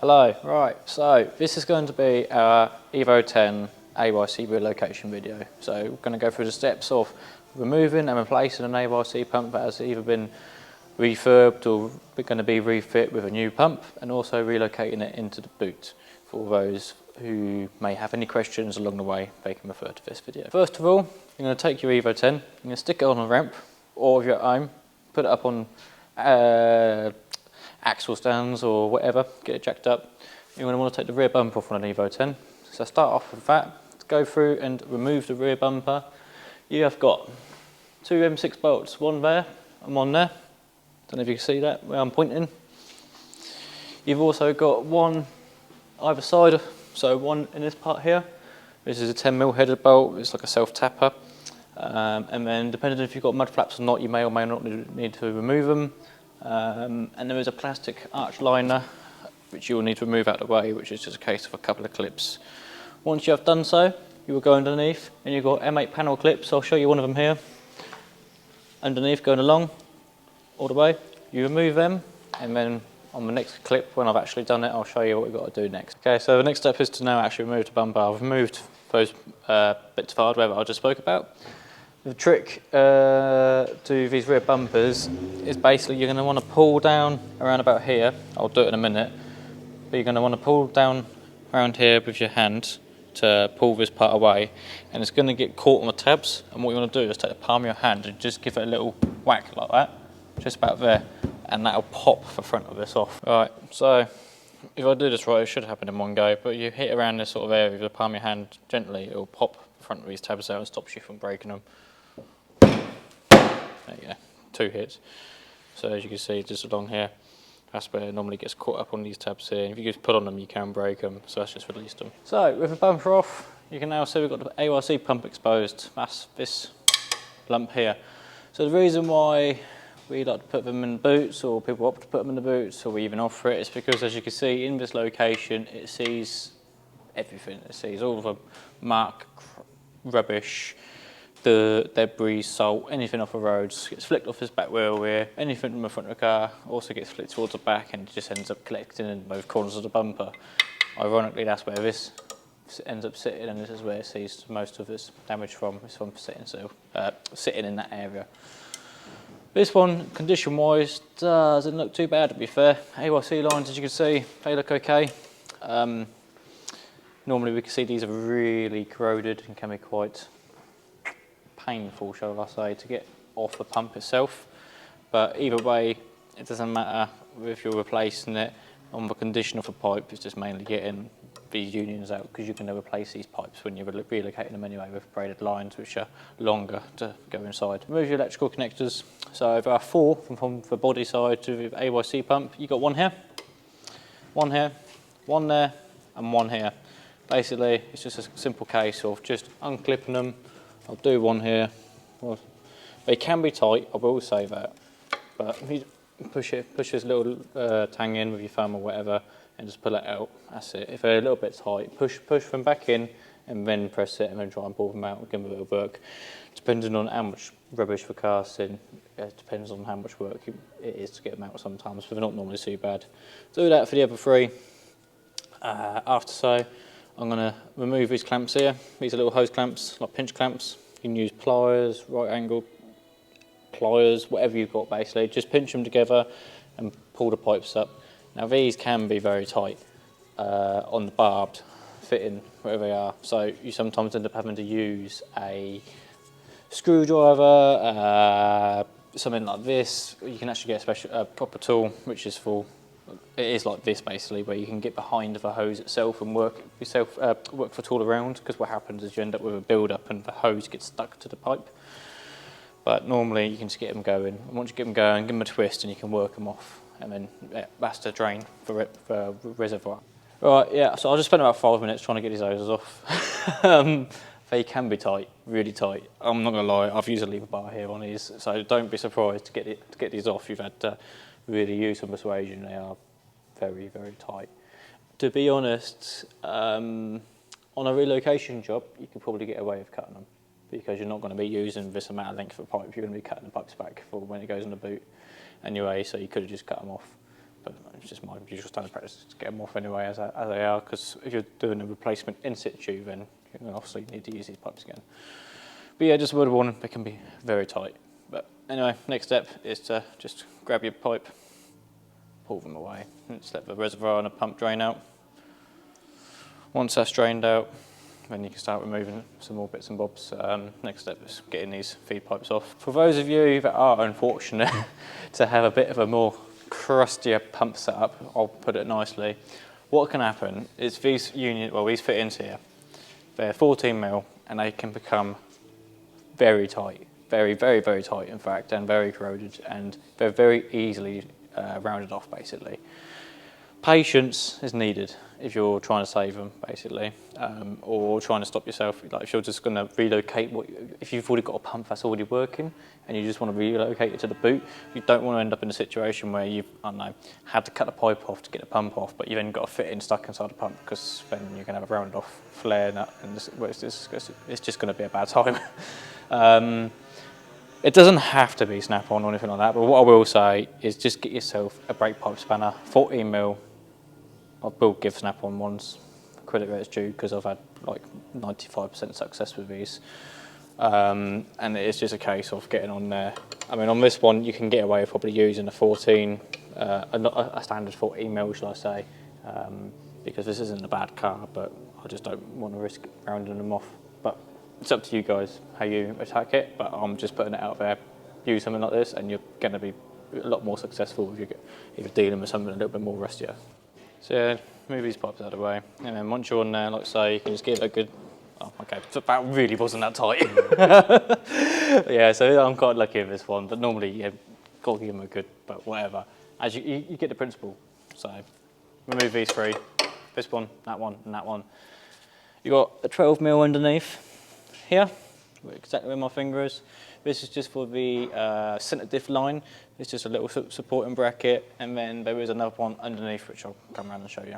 Hello, right, so this is going to be our EVO 10 AYC relocation video. So we're going to go through the steps of removing and replacing an AYC pump that has either been refurbed or going to be refit with a new pump, and also relocating it into the boot. For those who may have any questions along the way, they can refer to this video. First of all, you're going to take your EVO 10, you're going to stick it on a ramp or if you're at home, put it up on axle stands or whatever, get it jacked up. You're going to want to take the rear bumper off on an EVO 10. So start off with that, go through and remove the rear bumper. You have got two M6 bolts, one there and one there. Don't know if you can see that where I'm pointing. You've also got one either side, so one in this part here. This is a 10mm headed bolt, it's like a self-tapper. And then depending if you've got mud flaps or not, you may or may not need to remove them. And there is a plastic arch liner which you will need to remove out of the way, which is just a case of a couple of clips. Once you have done so, you will go underneath and you've got M8 panel clips. I'll show you one of them here. Underneath, going along all the way, you remove them, and then on the next clip, when I've actually done it, I'll show you what we've got to do next. Okay, so the next step is to now actually remove the bumper. I've removed those bits of hardware that I just spoke about. The trick to these rear bumpers is basically you're going to want to pull down around about here. I'll do it in a minute, but you're going to want to pull down around here with your hand to pull this part away, and it's going to get caught on the tabs. And what you want to do is take the palm of your hand and just give it a little whack like that, just about there, and that'll pop the front of this off. Right, so if I do this right, it should happen in one go, but you hit around this sort of area with the palm of your hand gently, it'll pop the front of these tabs out and stops you from breaking them. There you go, 2 hits. So as you can see, just along here, that's where it normally gets caught up on these tabs here. And if you just put on them, you can break them, so that's just released them. So with the bumper off, you can now see we've got the AYC pump exposed. That's this lump here. So the reason why we like to put them in boots, or people opt to put them in the boots, or we even offer it, is because as you can see in this location, it sees everything. It sees all of the muck, rubbish, the debris, salt, anything off the roads gets flicked off this back wheel here. Anything from the front of the car also gets flicked towards the back, and it just ends up collecting in both corners of the bumper. Ironically, that's where this ends up sitting, and this is where it sees most of this damage from. It's from sitting in that area. This one, condition-wise, doesn't look too bad, to be fair. AYC lines, as you can see, they look okay. Normally we can see these are really corroded and can be quite painful, shall I say, to get off the pump itself. But either way, it doesn't matter if you're replacing it. On the condition of the pipe, it's just mainly getting these unions out, because you can replace these pipes when you're relocating them anyway with braided lines which are longer to go inside. Remove your electrical connectors. So there are 4 from the body side to the AYC pump. You've got one here, one there, and one here. Basically, it's just a simple case of just unclipping them. I'll do one here. Well, they can be tight, I will say that, but if you push this little tang in with your thumb or whatever, and just pull it out, that's it. If they're a little bit tight, push them back in, and then press it, and then try and pull them out and give them a little work. Depending on how much rubbish the car's in, it depends on how much work it is to get them out sometimes, but they're not normally too bad. Do that for the other 3. After so, I'm going to remove these clamps here. These are little hose clamps, like pinch clamps. You can use pliers, right angle pliers, whatever you've got basically. Just pinch them together and pull the pipes up. Now these can be very tight on the barbed fitting, wherever they are. So you sometimes end up having to use a screwdriver, something like this. You can actually get a special proper tool, which is for, it is like this basically, where you can get behind the hose itself and work the tool around, because what happens is you end up with a build-up and the hose gets stuck to the pipe. But normally you can just get them going, and once you get them going, give them a twist and you can work them off, and then that's the drain for reservoir. Right, yeah, so I just spent about 5 minutes trying to get these hoses off. They can be tight, really tight. I'm not gonna lie, I've used a lever bar here on these, so don't be surprised to get these off. You've had to really use some persuasion. They are very, very tight. To be honest, on a relocation job, you can probably get away with cutting them, because you're not going to be using this amount of length of pipe. You're going to be cutting the pipes back for when it goes in the boot anyway, so you could have just cut them off. but it's just my usual standard practice to get them off anyway as they are, because if you're doing a replacement in situ, then you obviously need to use these pipes again. But yeah, just a word of warning, they can be very tight. But anyway, next step is to just grab your pipe, pull them away, and just let the reservoir and the pump drain out. Once that's drained out, then you can start removing some more bits and bobs. Next step is getting these feed pipes off. For those of you that are unfortunate to have a bit of a more crustier pump setup, I'll put it nicely, what can happen is these these fittings here, they're 14mm and they can become very tight, very tight in fact, and very corroded, and they're very easily rounded off basically. Patience is needed if you're trying to save them basically, or trying to stop yourself. Like if you're just going to relocate, if you've already got a pump that's already working and you just want to relocate it to the boot, you don't want to end up in a situation where you've, I don't know, had to cut the pipe off to get the pump off, but you've then got a fitting stuck inside the pump, because then you're going to have a rounded off flare nut, and it's just going to be a bad time. It doesn't have to be snap-on or anything like that, but what I will say is just get yourself a brake pipe spanner, 14mm. I will give snap-on ones credit where it's due, because I've had like 95% success with these. And it's just a case of getting on there. I mean, on this one, you can get away with probably using a 14, a standard 14mm, shall I say, because this isn't a bad car, but I just don't want to risk rounding them off. But it's up to you guys how you attack it, but I'm just putting it out there. Use something like this and you're going to be a lot more successful if you're dealing with something a little bit more rustier. So yeah, move these pipes out of the way, and then once you're on there, like I say, you can just give it a good, oh okay, that really wasn't that tight. Yeah, so I'm quite lucky with this one, but normally you got to give them a good, but whatever. As you get the principle. So remove these three, this one, and that one. You got a 12mm underneath here, exactly where my finger is. This is just for the centre diff line. It's just a little supporting bracket, and then there is another one underneath which I'll come around and show you.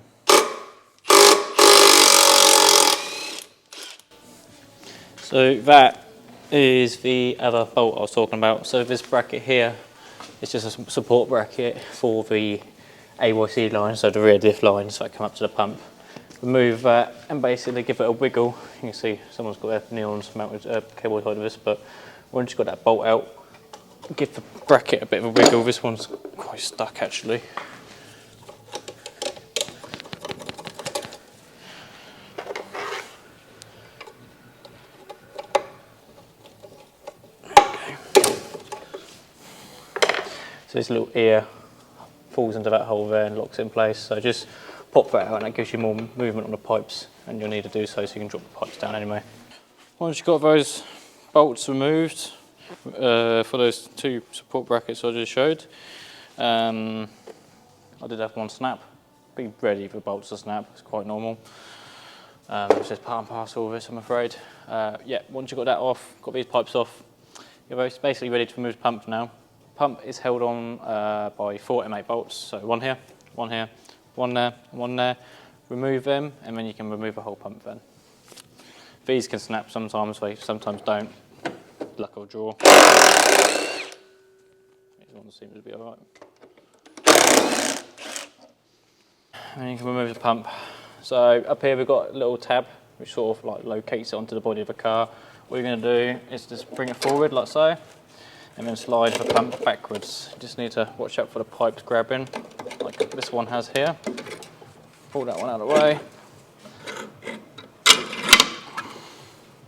So that is the other bolt I was talking about. So this bracket here is just a support bracket for the AYC line, so the rear diff lines that come up to the pump. Remove that and basically give it a wiggle. You can see someone's got their neons mounted cable tied to this, but once you've got that bolt out, give the bracket a bit of a wiggle. This one's quite stuck actually. Okay. So this little ear falls into that hole there and locks it in place. So just pop that out and that gives you more movement on the pipes, and you'll need to do so you can drop the pipes down anyway. Once you've got those bolts removed for those two support brackets I just showed, I did have one snap. Be ready for bolts to snap, it's quite normal. It's just part and parcel of this, I'm afraid. Yeah, once you've got that off, got these pipes off, you're basically ready to remove the pump now. Pump is held on by 4 M8 bolts, so one here, one here, one there, one there. Remove them, and then you can remove the whole pump then. These can snap sometimes, they sometimes don't. Luck or draw. This one seems to be alright. And you can remove the pump. So up here we've got a little tab which sort of like locates it onto the body of the car. What you're going to do is just bring it forward like so, and then slide the pump backwards. You just need to watch out for the pipes grabbing, like this one has here. Pull that one out of the way.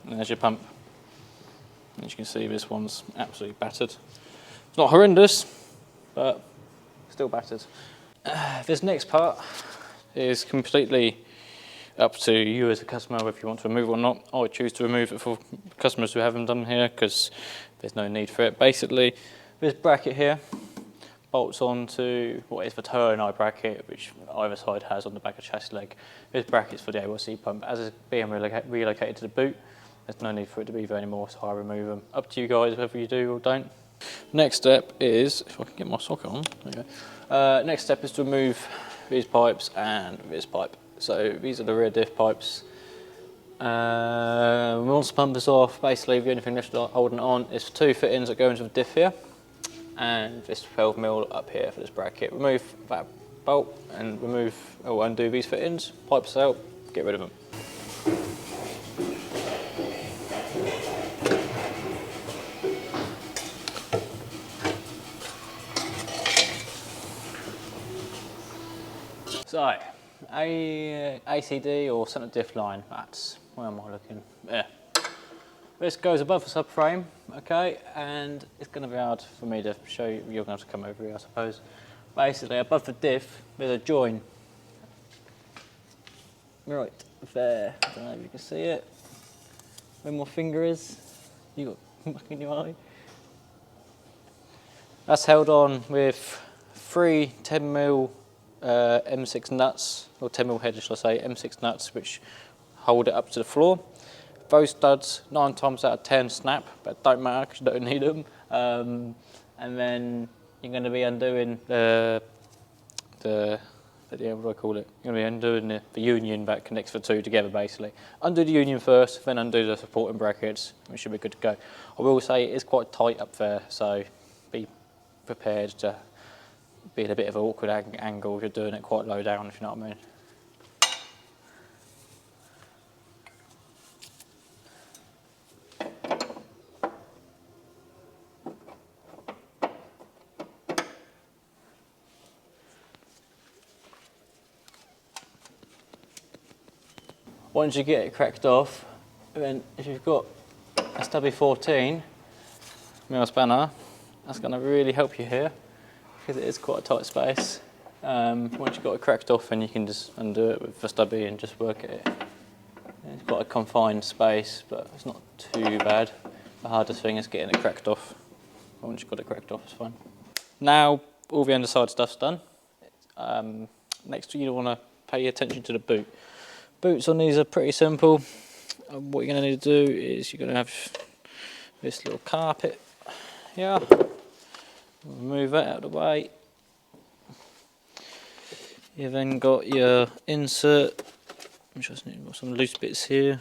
And there's your pump. As you can see, this one's absolutely battered. It's not horrendous, but still battered. This next part is completely up to you as a customer whether you want to remove it or not. I would choose to remove it for customers who haven't done here because there's no need for it. Basically, this bracket here bolts onto what is the tow and eye bracket, which either side has on the back of chassis leg. This bracket's for the AYC pump. As it's being relocated to the boot, there's no need for it to be there anymore, so I remove them. Up to you guys whether you do or don't. Next step is, if I can get my socket on, there you go. Next step is to remove these pipes and this pipe. So these are the rear diff pipes. Once the pump is off, basically the only thing left holding it on is 2 fittings that go into the diff here, and this 12mm up here for this bracket. Remove that bolt and remove or undo these fittings, pipes out, get rid of them. So, ACD or centre diff line, that's, where am I looking? Yeah. This goes above the subframe, okay, and it's going to be hard for me to show you, you're going to have to come over here I suppose. Basically above the diff there's a join. Right there, I don't know if you can see it. Where my finger is, you got muck in your eye. That's held on with 3 10mm M6 nuts, or 10mm heads shall I say, M6 nuts which hold it up to the floor. Those studs 9 times out of 10 snap, but don't matter because you don't need them. And then you're going to be undoing what do I call it? You're going to be undoing the union that connects the two together basically. Undo the union first, then undo the supporting brackets, which should be good to go. I will say it is quite tight up there, so be prepared to be in a bit of an awkward angle if you're doing it quite low down, if you know what I mean. Once you get it cracked off, then if you've got a stubby 14mm spanner, that's going to really help you here because it is quite a tight space. Once you've got it cracked off, then you can just undo it with the stubby and just work at it. It's quite a confined space, but it's not too bad. The hardest thing is getting it cracked off. Once you've got it cracked off, it's fine. Now all the underside stuff's done. Next you want to pay attention to the boot. Boots on these are pretty simple. What you're going to need to do is you're going to have this little carpet here. Move that out of the way. You've then got your insert. I'm just need some loose bits here.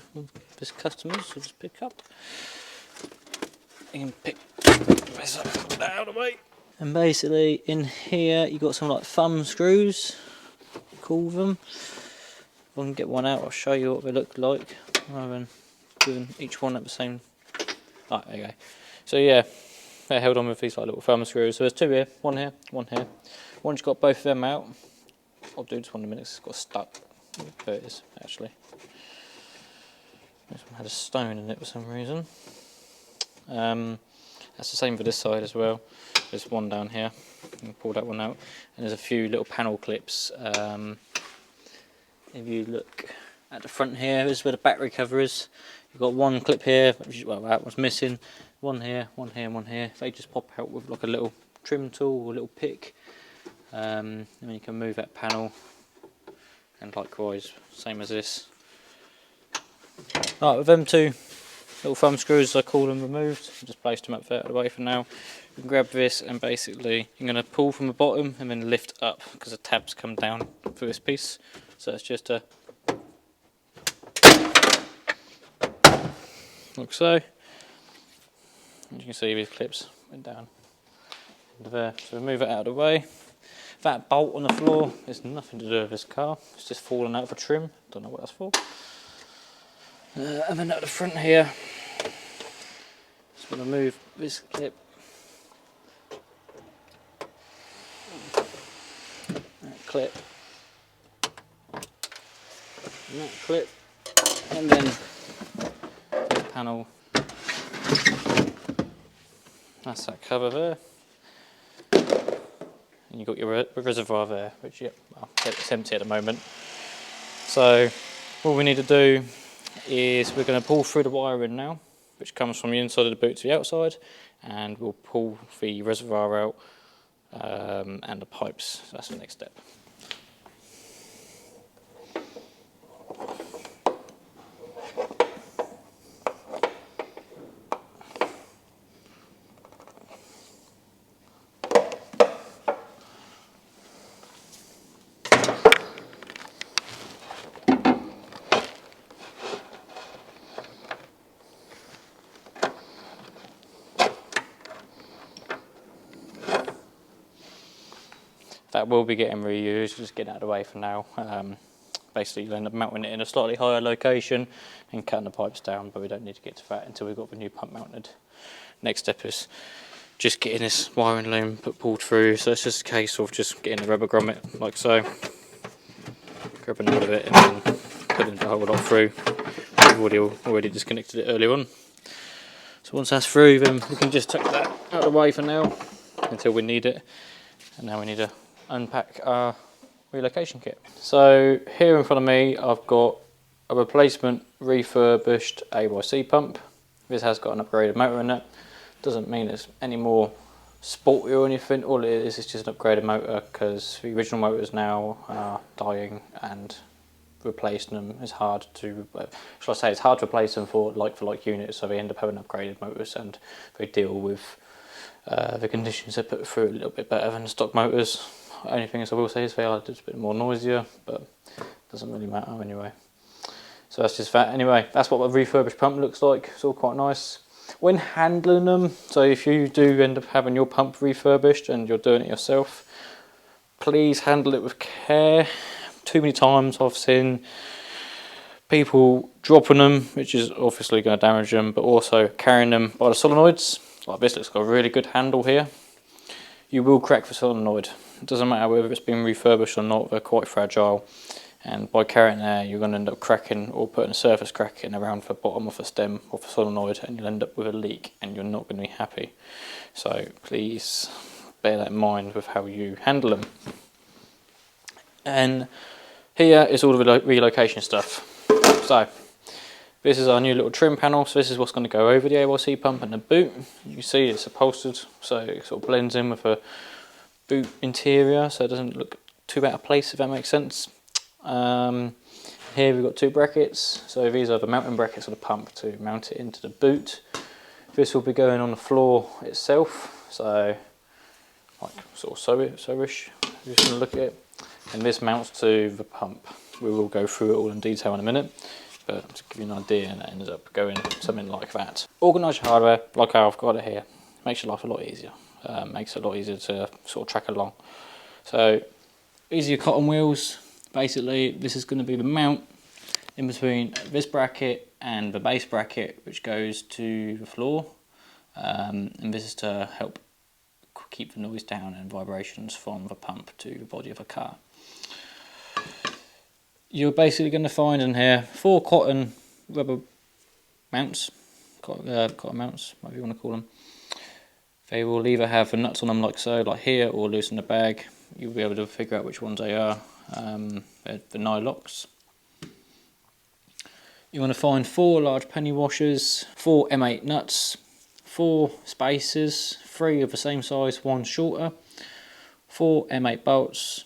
This customers will just pick up. You can pick this up, put that out of the way. And basically in here you've got some like thumb screws, call them. If I can get one out, I'll show you what they look like, rather than doing each one at the same. Ah, there you go. So yeah, they're held on with these like little thumb screws. So there's 2 here, 1 here, 1 here. Once you've got both of them out, I'll do this one in a minute. It's got stuck. There it is, actually. This one had a stone in it for some reason. That's the same for this side as well. There's one down here. You can pull that one out, and there's a few little panel clips. If you look at the front here, this is where the battery cover is. You've got one clip here, well that was missing. One here, one here, one here. They just pop out with like a little trim tool or a little pick. And then you can move that panel, and likewise, same as this. Right, with them 2 little thumb screws, I call them, removed. Just placed them up there out of the way for now. You can grab this and basically you're going to pull from the bottom and then lift up because the tabs come down through this piece. So it's just a like so. As you can see, these clips went down into there. So move it out of the way. That bolt on the floor is nothing to do with this car. It's just fallen out of a trim. Don't know what that's for. And then at the front here, just want to move this clip. That clip. And that clip. And then this panel. That's that cover there. And you've got your reservoir there, which, yep, well, it's empty at the moment. So all we need to do is we're going to pull through the wiring now, which comes from the inside of the boot to the outside, and we'll pull the reservoir out and the pipes. So that's the next step. that will be getting reused, just getting out of the way for now. Basically you'll end up mounting it in a slightly higher location and cutting the pipes down, but we don't need to get to that until we've got the new pump mounted. Next step is just getting this wiring loom pulled through, so it's just a case of just getting the rubber grommet like so, grabbing hold of it and then putting the whole lot through. We've already disconnected it earlier on. So once that's through, then we can just tuck that out of the way for now until we need it. And now we need to unpack our relocation kit. So here in front of me I've got a replacement refurbished AYC pump. This has got an upgraded motor in it. Doesn't mean it's any more sporty or anything. All it is just an upgraded motor, because the original motors now are dying, and replacing them is hard to, shall I say, it's hard to replace them for like units, so they end up having upgraded motors and they deal with the conditions they put through a little bit better than the stock motors. Only thing is I will say is they are just a bit more noisier, but it doesn't really matter anyway. So that's just that. Anyway, that's what a refurbished pump looks like. It's all quite nice. When handling them, so if you do end up having your pump refurbished and you're doing it yourself, please handle it with care. Too many times I've seen people dropping them, which is obviously going to damage them, but also carrying them by the solenoids. Like this looks got a really good handle here. You will crack the solenoid. It doesn't matter whether it's been refurbished or not, they're quite fragile. And by carrying there, you're going to end up cracking or putting a surface crack in around the bottom of the stem of the solenoid, and you'll end up with a leak and you're not going to be happy. So please bear that in mind with how you handle them. And here is all the relocation stuff. So this is our new little trim panel. So this is what's going to go over the AYC pump and the boot. You can see it's upholstered, so it sort of blends in with the boot interior, so it doesn't look too out of place, if that makes sense. Here we've got two brackets, so these are the mounting brackets of the pump to mount it into the boot. This will be going on the floor itself, so like sort of so-ish, if you're just going to look at it. And this mounts to the pump. We will go through it all in detail in a minute, but to give you an idea, and it ends up going something like that. Organise your hardware like how I've got it here. Makes your life a lot easier. Makes it a lot easier to sort of track along. So these are your cotton wheels. Basically, this is going to be the mount in between this bracket and the base bracket, which goes to the floor. And this is to help keep the noise down and vibrations from the pump to the body of a car. You're basically going to find in here 4 cotton rubber mounts, cotton mounts, whatever you want to call them. They will either have the nuts on them like so, like here, or loose in the bag. You'll be able to figure out which ones they are. They're the nylocks. You want to find 4 large penny washers, 4 M8 nuts, 4 spacers, 3 of the same size, 1 shorter, 4 M8 bolts,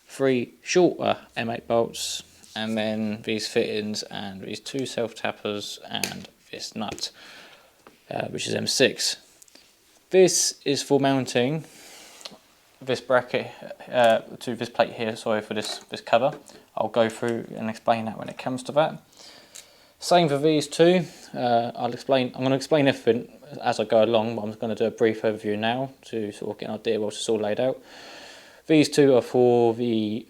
3 shorter M8 bolts, and then these fittings and these 2 self-tappers and this nut, which is M6. This is for mounting this bracket to this plate here, sorry for this cover. I'll go through and explain that when it comes to that. Same for these two. I'm going to explain everything as I go along, but I'm going to do a brief overview now to sort of get an idea what it's all laid out. These two are for the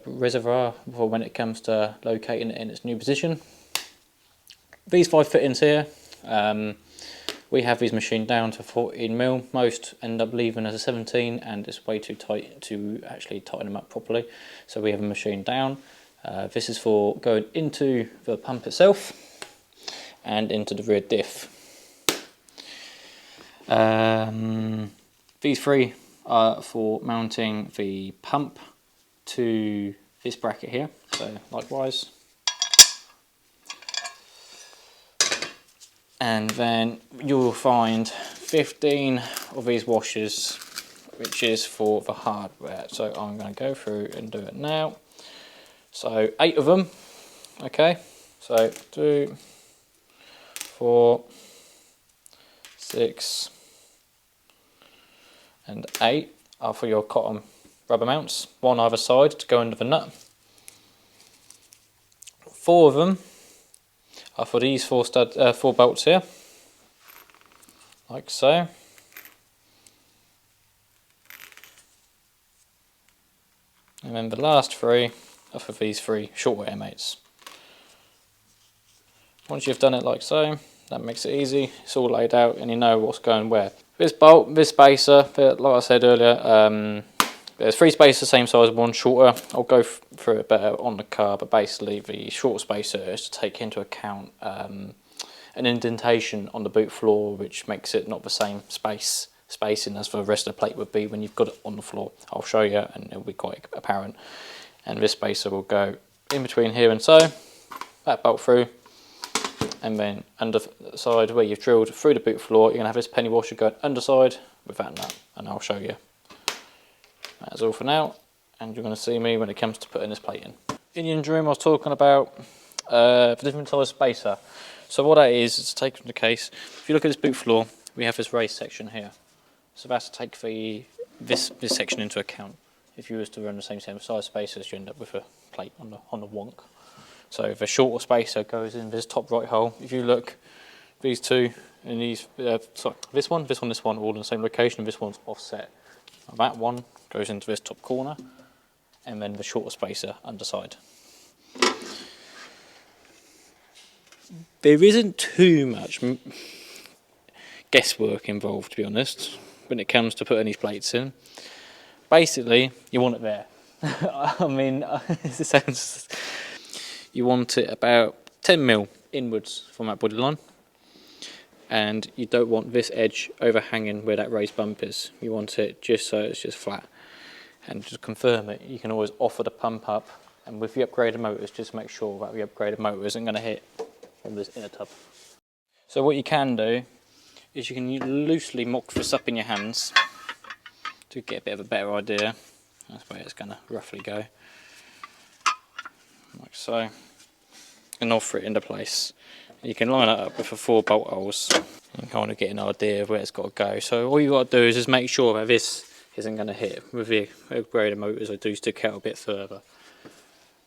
reservoir, for when it comes to locating it in its new position. These 5 fittings here, we have these machined down to 14mm. Most end up leaving as a 17, and it's way too tight to actually tighten them up properly. So we have them machined down. This is for going into the pump itself and into the rear diff. These 3 are for mounting the pump to this bracket here, so likewise. And then you'll find 15 of these washers, which is for the hardware. So I'm going to go through and do it now. So 8 of them, okay, so 2, 4, 6 and 8 are for your cotton rubber mounts, 1 either side to go under the nut. 4 of them are for these 4 bolts here, like so. then the last 3 are for these 3 shorter M8s. Once you've done it like so, that makes it easy. It's all laid out and you know what's going where. This bolt, this spacer, like I said earlier, there's 3 spacers same size, 1 shorter. I'll go through it better on the car, but basically the short spacer is to take into account an indentation on the boot floor, which makes it not the same spacing as the rest of the plate would be when you've got it on the floor. I'll show you and it'll be quite apparent. And this spacer will go in between here and so, that bolt through, and then underside where you've drilled through the boot floor, you're going to have this penny washer going underside with that nut, and I'll show you. That's all for now, and you're going to see me when it comes to putting this plate in. In the engine room I was talking about the different size spacer. So what that is to take from the case, if you look at this boot floor, we have this raised section here. So that's to take this section into account. If you was to run the same size spacers, you end up with a plate on the wonk. So the shorter spacer goes in this top right hole. If you look, these 2 and these, sorry, this one, all in the same location. This one's offset. That one goes into this top corner, and then the shorter spacer underside. There isn't too much guesswork involved, to be honest, when it comes to putting these plates in. Basically, you want it there. I mean, it sounds. You want it about 10mm inwards from that body line, and you don't want this edge overhanging where that raised bump is. You want it just so it's just flat. And to confirm it, you can always offer the pump up, and with the upgraded motors, just make sure that the upgraded motor isn't going to hit on this inner tub. So what you can do is you can loosely mock this up in your hands to get a bit of a better idea. That's where it's going to roughly go, like so, and offer it into place. You can line it up with the 4 bolt holes and kind of get an idea of where it's got to go. So all you got to do is just make sure that this isn't going to hit. With the upgraded motors, I do stick out a bit further.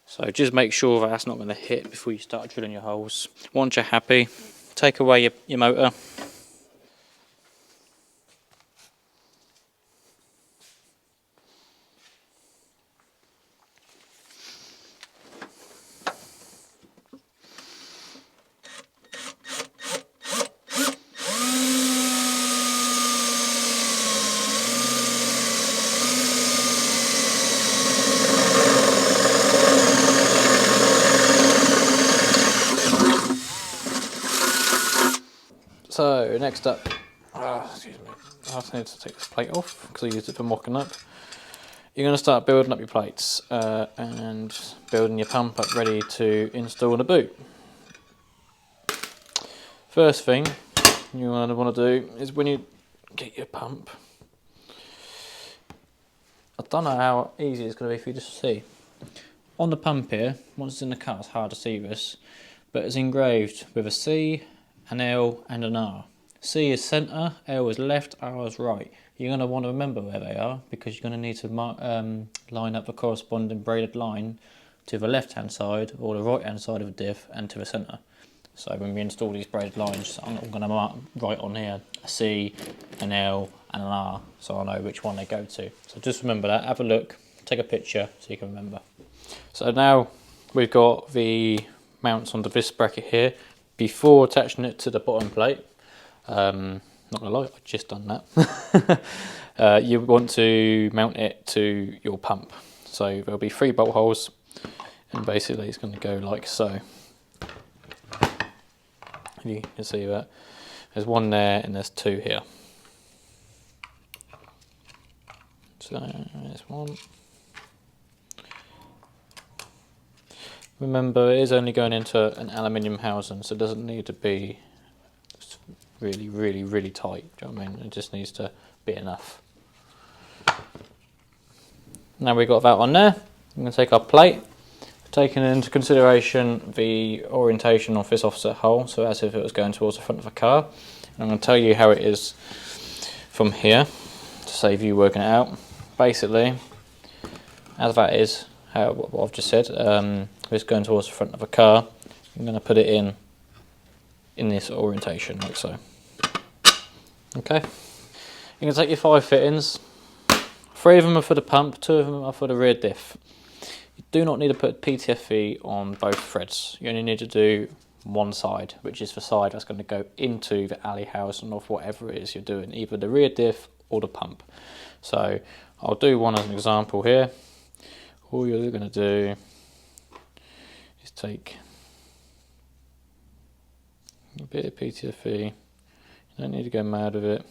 So just make sure that that's not going to hit before you start drilling your holes. Once you're happy, take away your motor. So next up, excuse me, I need to take this plate off because I used it for mocking up. You're going to start building up your plates and building your pump up ready to install the boot. First thing you want to do is when you get your pump, I don't know how easy it's going to be for you to see. On the pump here, once it's in the car, it's hard to see this, but it's engraved with a C, an L and an R. C is centre, L is left, R is right. You're going to want to remember where they are because you're going to need to line up the corresponding braided line to the left hand side or the right hand side of the diff and to the centre. So when we install these braided lines, I'm going to write on here a C, an L and an R so I know which one they go to. So just remember that, have a look, take a picture so you can remember. So now we've got the mounts onto this bracket here. Before attaching it to the bottom plate, not gonna lie, I've just done that. You want to mount it to your pump. So there'll be 3 bolt holes, and basically it's going to go like so. You can see that there's 1 there and there's 2 here. So there's 1. Remember, it is only going into an aluminium housing, so it doesn't need to be really, really, really tight. Do you know what I mean? It just needs to be enough. Now we've got that one there. I'm going to take our plate, taking into consideration the orientation of this offset hole, so as if it was going towards the front of a car. And I'm going to tell you how it is from here to save you working it out. Basically, as that is, what I've just said, it's going towards the front of a car. I'm going to put it in this orientation like so. Okay, you're going to take your 5 fittings. 3 of them are for the pump, 2 of them are for the rear diff. You do not need to put PTFE on both threads. You only need to do one side, which is the side that's going to go into the alley housing of whatever it is you're doing, either the rear diff or the pump. So I'll do one as an example here. All you're going to do is take a bit of PTFE. You don't need to go mad with it.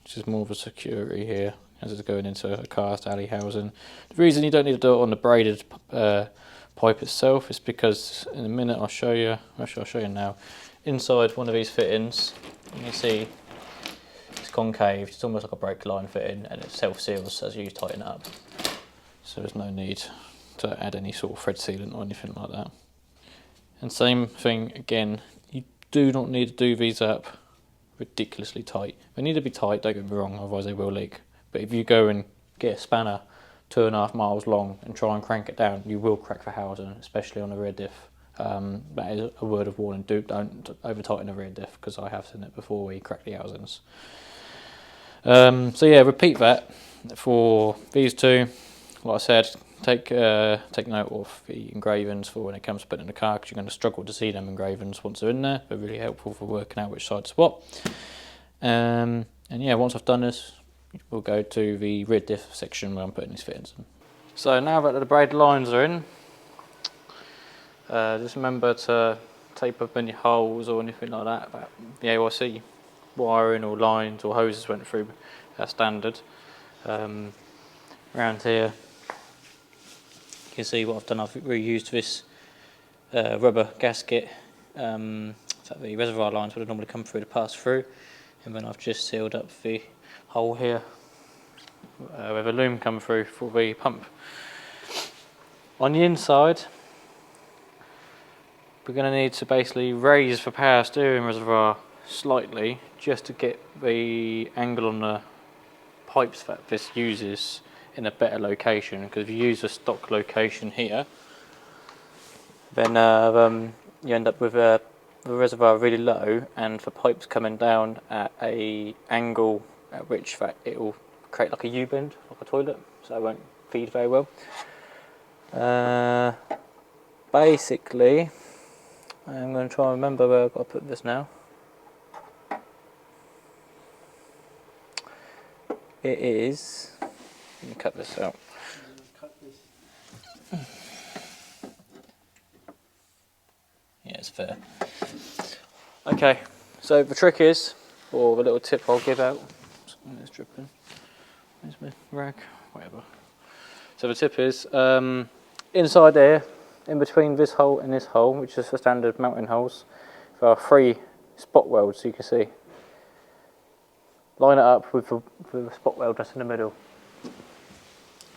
It's just more of a security here as it's going into a cast alley housing. The reason you don't need to do it on the braided pipe itself is because in a minute I'll show you, actually I'll show you now, inside one of these fittings you can see it's concave, it's almost like a brake line fitting, and it self-seals as you tighten it up. So there's no need to add any sort of thread sealant or anything like that. And same thing again, you do not need to do these up ridiculously tight. They need to be tight, don't get me wrong, otherwise they will leak. But if you go and get a spanner 2.5 miles long and try and crank it down, you will crack the housing, especially on a rear diff. That is a word of warning, don't over tighten a rear diff, because I have seen it before where you crack the housings. So yeah, repeat that for these two. Like I said, take note of the engravings for when it comes to putting in the car, because you're going to struggle to see them engravings once they're in there. They're really helpful for working out which side's what. And yeah, once I've done this, we'll go to the rear diff section where I'm putting these fittings in. So now that the braided lines are in, just remember to tape up any holes or anything like that the AYC wiring or lines or hoses went through as standard. Around here you can see what I've done. I've reused this rubber gasket that the reservoir lines would have normally come through to pass through, and then I've just sealed up the hole here with a loom come through for the pump. On the inside we're going to need to basically raise the power steering reservoir slightly just to get the angle on the pipes that this uses in a better location, because if you use a stock location here, then you end up with the reservoir really low and the pipes coming down at a angle at which that it will create like a U-bend, like a toilet, so it won't feed very well. Basically, I'm going to try and remember where I've got to put this now. It is, let me cut this out. Yeah, it's fair. Okay, so the trick is, or the little tip I'll give out, it's dripping, where's my rag, whatever. So the tip is, inside there, in between this hole and this hole, which is the standard mounting holes, there are 3 spot welds, so you can see. Line it up with the spot weld that's in the middle,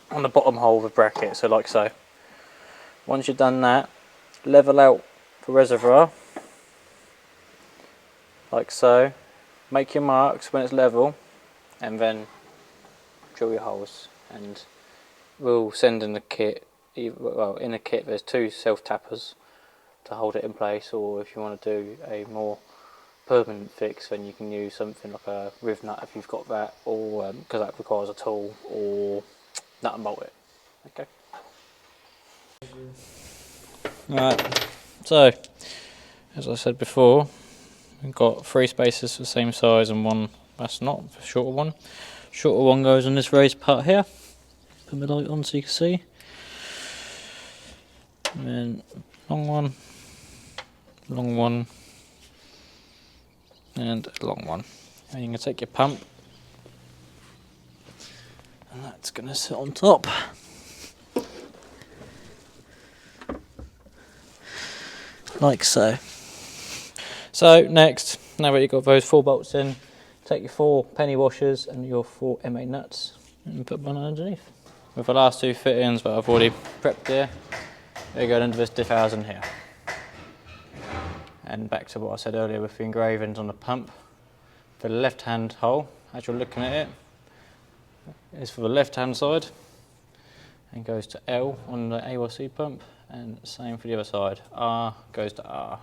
on the bottom hole of the bracket, so like so. Once you've done that, level out the reservoir, like so. Make your marks when it's level, and then drill your holes. And we'll send in the kit, well, in the kit there's 2 self-tappers to hold it in place, or if you want to do a more permanent fix, then you can use something like a riv nut if you've got that, or because that requires a tool, or nut and bolt it. Okay. Alright, so as I said before, we've got 3 spaces the same size and one that's not, the shorter one. Shorter one goes on this raised part here. Put my light on so you can see. And then long one, and a long one. And you can take your pump, and that's going to sit on top. Like so. So next, now that you've got those 4 bolts in, take your 4 penny washers and your 4 M8 nuts and put one underneath. With the last 2 fittings that I've already prepped here, they go into this diff housing here. And back to what I said earlier with the engravings on the pump. The left hand hole, as you're looking at it, is for the left hand side and goes to L on the AYC pump, and same for the other side. R goes to R.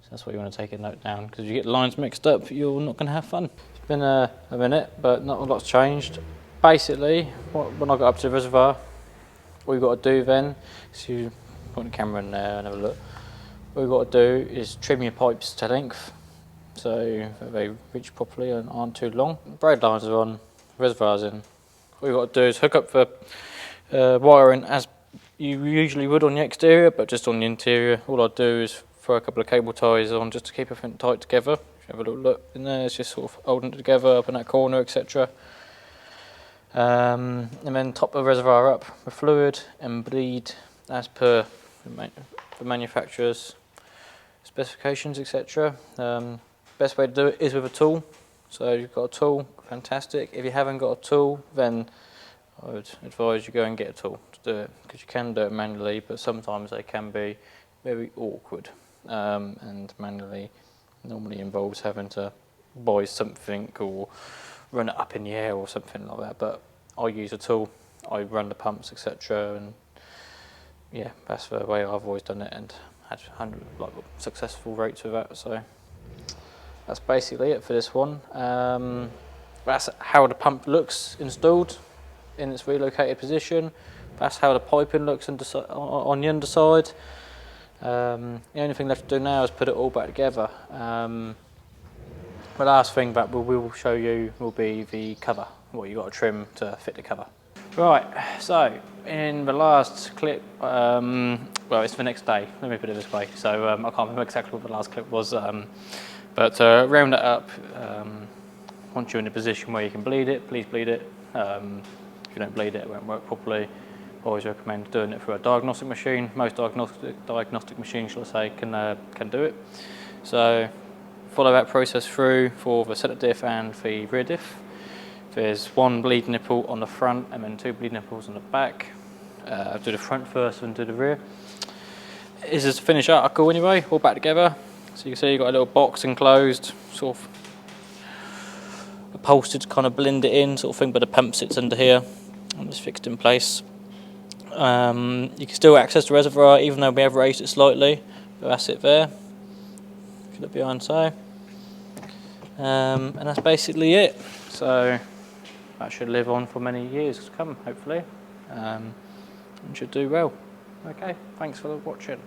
So that's what you want to take a note down, because if you get lines mixed up, you're not going to have fun. It's been a minute, but not a lot's changed. Basically, when I got up to the reservoir, what we've got to do then, so you put the camera in there and have a look. What we've got to do is trim your pipes to length, so they reach properly and aren't too long. Braid lines are on, reservoirs in. What we've got to do is hook up the wiring as you usually would on the exterior, but just on the interior. All I do is throw a couple of cable ties on just to keep everything tight together. If you have a little look in there, it's just sort of holding it together up in that corner, etc. And then top the reservoir up with fluid and bleed as per the manufacturer's specifications, etc. Best way to do it is with a tool. So you've got a tool, fantastic. If you haven't got a tool, then I would advise you go and get a tool to do it, because you can do it manually, but sometimes they can be very awkward, and manually normally involves having to buy something or run it up in the air or something like that. But I use a tool, I run the pumps, etc. and yeah, that's the way I've always done it and had successful rates with that. So that's basically it for this one. That's how the pump looks installed in its relocated position. That's how the piping looks on the underside. The only thing left to do now is put it all back together. The last thing that we will show you will be the cover, what you've got to trim to fit the cover. Right, so in the last clip, well, it's the next day, let me put it this way, so I can't remember exactly what the last clip was, but round it up. Once you're in a position where you can bleed it, please bleed it. If you don't bleed it, it won't work properly. I always recommend doing it through a diagnostic machine. Most diagnostic machines, shall I say, can do it. So follow that process through for the centre diff and the rear diff. There's one bleed nipple on the front and then two bleed nipples on the back. I'll do the front first and do the rear. This is the finished article anyway, all back together. So you can see you've got a little box enclosed, sort of upholstered to kind of blend it in, sort of thing, but the pump sits under here and it's fixed in place. You can still access the reservoir even though we have raised it slightly, but that's it there. If you look behind, so. And that's basically it. So that should live on for many years to come, hopefully, and should do well. Okay, thanks for watching.